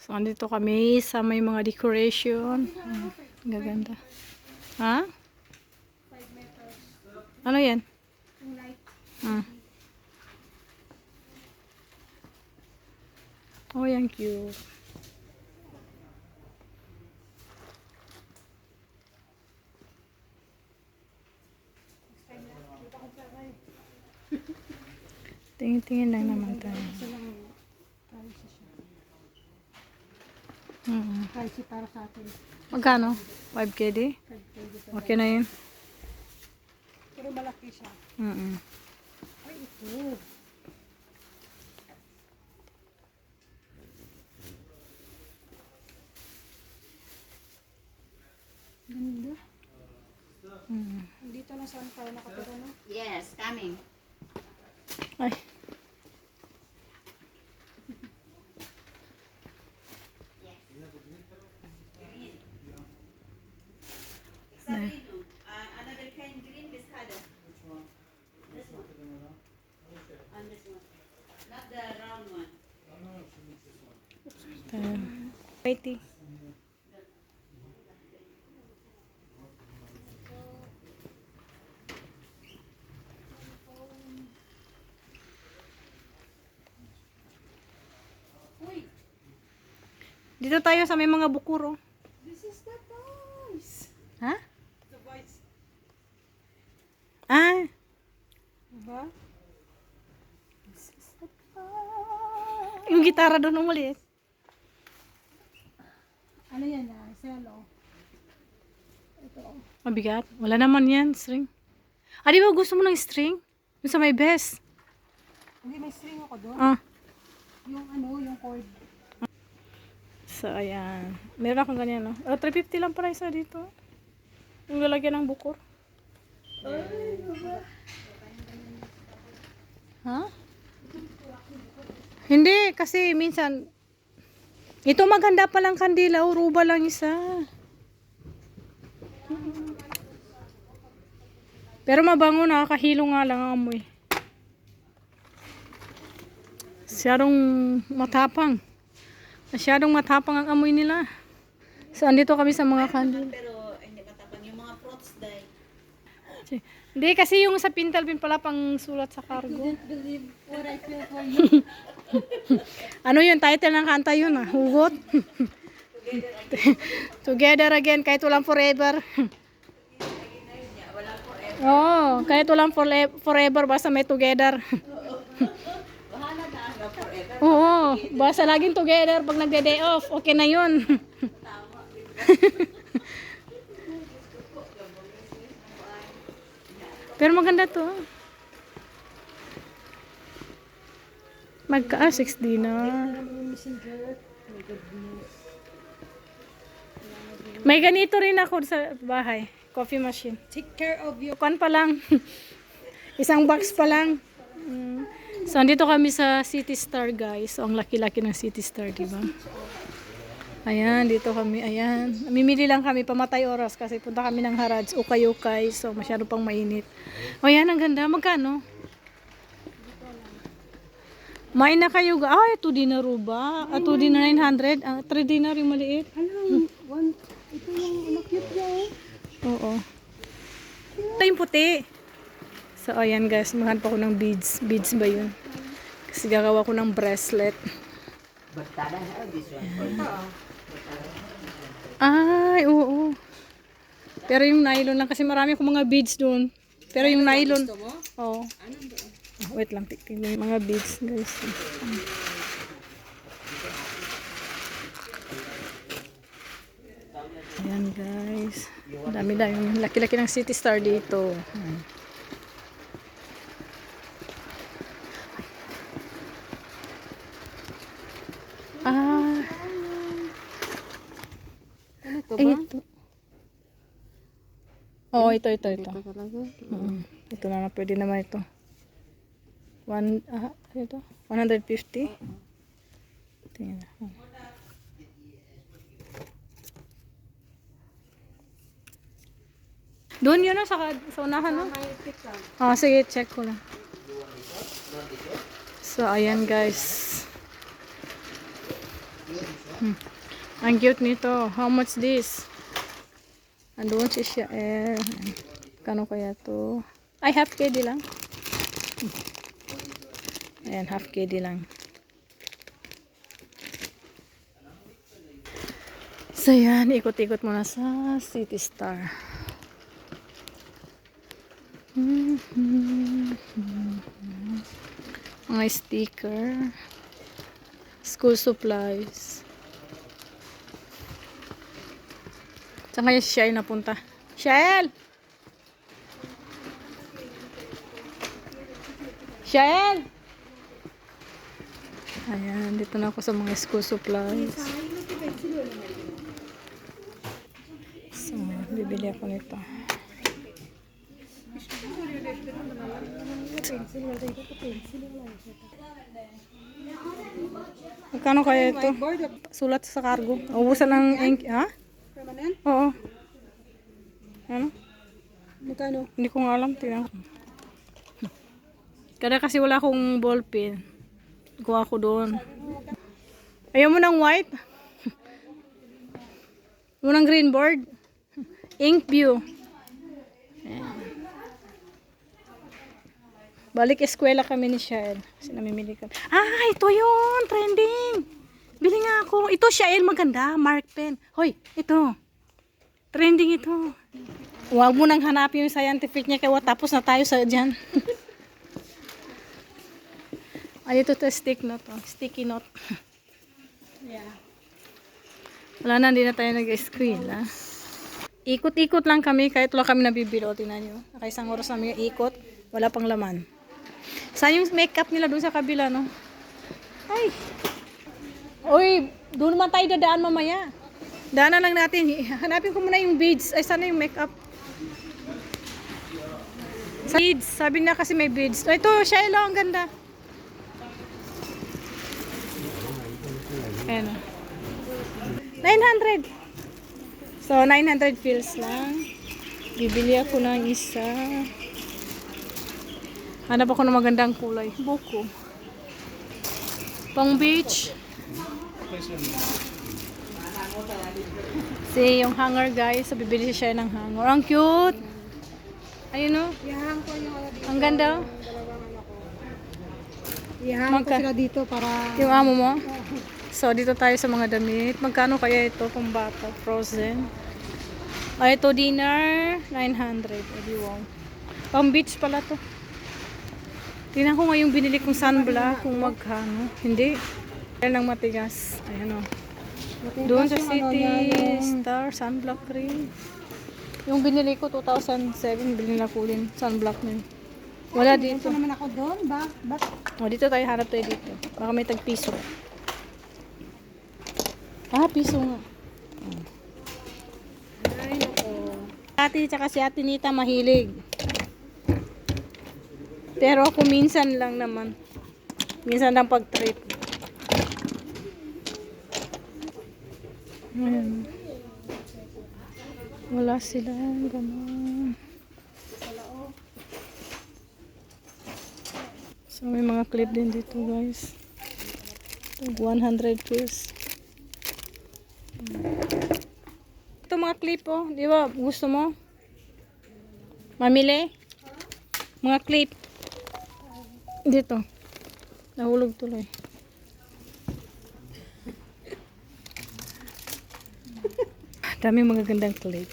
So, andito kami sa may mga decoration. Gaganda. Ha? 5 meters. Ano yan? Yung light. Oh, yan cute. Tingin-tingin lang naman tayo. Isa lang price siya. Price para sa atin. Magkano? 5K di? Okay na yun. Pero malaki siya. Ay, ito. Ganda. Dito na saan tayo nakatira, no? Yes, coming. Ay. Sabrino, another kind green biscada. Which one? This one. And this one. Not the round one. Mighty. Uy, Dito tayo sa may mga bukuro. this is the price. Ha? The price. Ah, Diba? This is the price. yung gitara doon umulit. Ano yan ah? Cello. Ito. Mabigat. Wala naman yan, string. Ah, di ba gusto mo ng string? Yung sa may best. Hindi, may string ako doon. Ah. Yung ano, yung cord. So, ayan. Meron akong ganyan, no? Oh, 350 lang pala isa dito. Yung lalagyan ng bukor. Ha? Hindi, kasi minsan ito maganda palang kandila, ruba lang isa. Pero mabango, nakakahilo nga lang ang amoy. Masyadong matapang ang amoy nila. So, andito kami sa mga kandila. Pero hindi matapang yung mga fruits dahil. Hindi, kasi yung sa pintal pin pala pang sulat sa cargo. Didn't believe what I feel for you. Ano yun? Title ng kanta yun, ah. Hugot. Together again, kahit walang forever. Oo, kahit walang forever, basta may together. Bahala na hanggang forever. Oo, basta laging together pag nagde-day off, okay na yun. Pero maganda to. Magka 6D na. Messenger. My goodness. May ganito rin ako sa bahay. Coffee machine. Take care of you. Kuan pa lang. Isang box pa lang. So, andito kami sa City Star, guys. So, ang laki-laki ng City Star, diba? Ayan, dito kami. Ayan. Mimili lang kami, pamatay oras kasi punta kami ng Harads, ukay-ukay. So, masyado pang mainit. O, yan, ang ganda. Magkano? Main na kayo. Ay, 2 dinar ba? 2 dinar 900. 3 dinar yung maliit. Ano? Ito yung ano cute niya eh. Oo. Ito yung puti. So, ayan guys. Maghanap ako ng beads. Beads ba yun? Kasi gagawa ko ng bracelet. Ay, oo. Pero yung nylon lang. Kasi marami akong mga beads doon. Pero yung nylon. Oo. Wait lang. Tingnan yung mga beads guys. Ayan guys. Dami-dami. Laki-laki ng City Star dito. Ah. Ano to ba? Ito. Oo, ito. Ito talaga. Ito na pwede naman ito. Ito? 150? Tingnan. Doon yun, no? Sa unahan, no? May picture. Sige, check ko lang. So, ayan guys. Ang cute nito. How much this? Andun si Shael. Kano kaya to? Ay, half KD lang. Ayan, half KD lang. So yan, ikot-ikot muna sa City Star. Mga sticker. School supplies. Saan kaya si Shael napunta? Shael! Shael! Ayan, dito na ako sa mga school supplies. So, bibili ako nito. Magkano kaya ito? Sulat sa cargo. Ubusan ng ink, ha? Permanent? Oo. Ano? Magkano? Hindi ko nga alam. Tingnan ko. Kada kasi wala akong ballpen. Kuha ko doon. Ayaw mo ng white? Mo ng green board? Ink view. Ayan. Balik eskwela kami ni Shael. Kasi namimili kami. Ah, ito yun! Trending! Bili nga ako. Ito, Shael, maganda. Mark pen. Hoy, ito. Trending ito. Huwag mo nang hanapin yung scientific niya kaya tapos na tayo sa dyan. Ay, ito stick note. Sticky note. Yeah. Wala na, hindi na tayo nag-screen. Ha? Ikot-ikot lang kami kahit wala kami nabibili. O, tingnan nyo. Nakaisang oras namin yung ikot. Wala pang laman. Saan yung makeup nila doon sa kabila, no? Ay! Uy, doon naman tayo dadaan mamaya. Daanan lang natin. Hanapin ko muna yung beads. Ay, sana yung makeup. Beads. Sabi na kasi may beads. Oh, ito, Shiloh, ang ganda. Ayan o. 900. So, 900 pills lang. Bibili ako ng isa. Hanap ako ng magandang kulay. Buko. Pang beach. See, yung hanger guys. So, bibili siya ng hanger. Ang cute. Ayun o. Ihahang ko yung dito. Ang ganda o. Dalawang anak ko. Ihahang ko sila dito para... Yung amo mo? So, dito tayo sa mga damit. Magkano kaya ito pang bata? Frozen. Ay, ito dinner. 900. Edi wow. Pang beach pala to. Tingnan ko nga yung binili kong sunblock. Kung magkano. Hindi. Yan ang matigas. Ayan o. Doon sa City Star sunblock cream. Yung binili ko 2007. Binili na ko din. Sunblock na yun. Wala dito. Ito naman ako doon. Ba't? O, dito tayo. Hanap tayo dito. Baka may tagpiso. Ah, piso nga. Ay, nako. Ate, tsaka si Ate Nita mahilig. Pero ako minsan lang naman. Minsan lang pag-trip. Ayan. Wala sila. Ganun. So, may mga clip din dito, guys. 100 piece. Ito mga clip, oh. Di ba? Gusto mo? Mamili? Mga clip. Dito. Nahulog tuloy. Dami magagandang clip.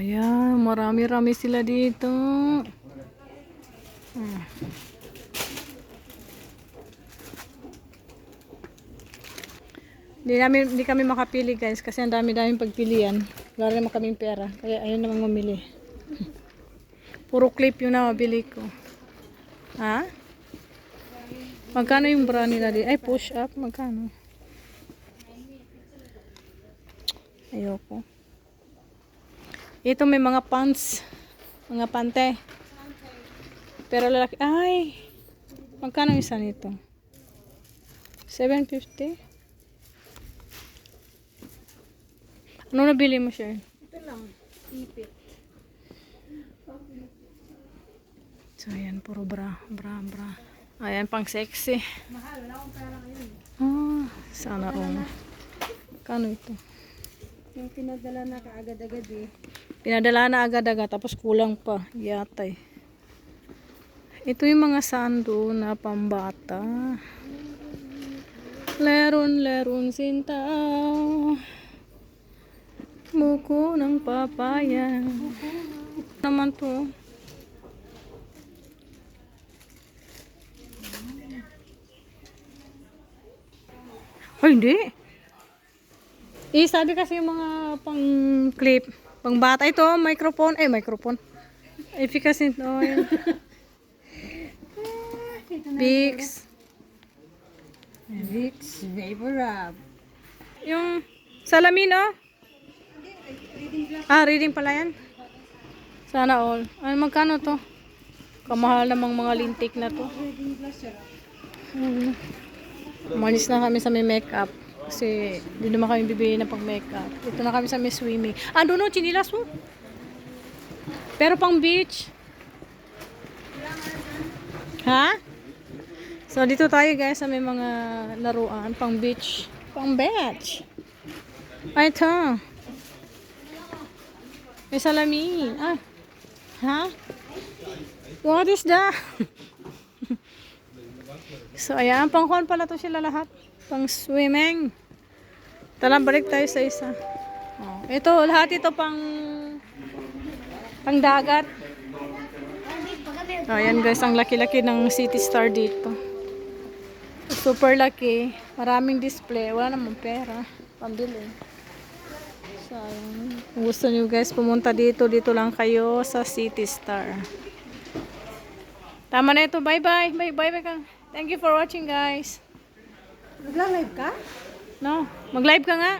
Ayan, marami-rami sila dito. Hindi kami makapili guys kasi ang dami-daming pagpilian. Wala naman kaming pera. Kaya ayun naman mamili. Puro clip yun na mabili ko. Ha? Magkano yung bra nila di? Ay, push up. Magkano? Ayoko. Ito may mga pants. Mga pante. Pero lalaki. Ay! Magkano isa nito? 750. Ano nabili mo, Sharon? Ito lang. Ipit. So, ayan, puro bra. Ayan, pang sexy. Mahal. Wala akong pera ngayon. Ah, sana all. Kano ito? Yung pinadala na kaagad-agad eh. Pinadala na agad-agad, tapos kulang pa. Yatay. Ito yung mga sando na pambata. Leron sinta. Buko ng papaya. Naman to. Ay, hindi. Sabi kasi yung mga pang clip, pang bata. Ito, microphone. Microphone. Efficacy oil. Vicks. Vicks Vapor Rub. Yung salamin, oh. Reading pala yan. Sana all. Ano, magkano to? Kamahal namang mga lintik na to. Reading glass sir. Umalis na kami sa may makeup. Kasi hindi naman kami bibili na pang makeup. Ito na kami sa may swimming. Ando no, chinilas mo. Pero pang beach. Ha? So dito tayo guys sa may mga laruan. Pang beach. Pang beach. Ay, ito. May salamin. Ha? What is that? So, ayan. Pang-kuhan pala to sila lahat. Pang-swimming. Tala, balik tayo sa isa. Oh, ito, lahat ito pang-dagat. Oh, ayan guys, ang laki-laki ng City Star dito. Super laki. Maraming display. Wala namang pera. Pambili. So, ayan. Kung gusto nyo guys pumunta dito, dito lang kayo sa City Star. Tama na ito. Bye-bye. Bye-bye ka. Thank you for watching, guys. Nagla-live ka? No, mag-live ka nga.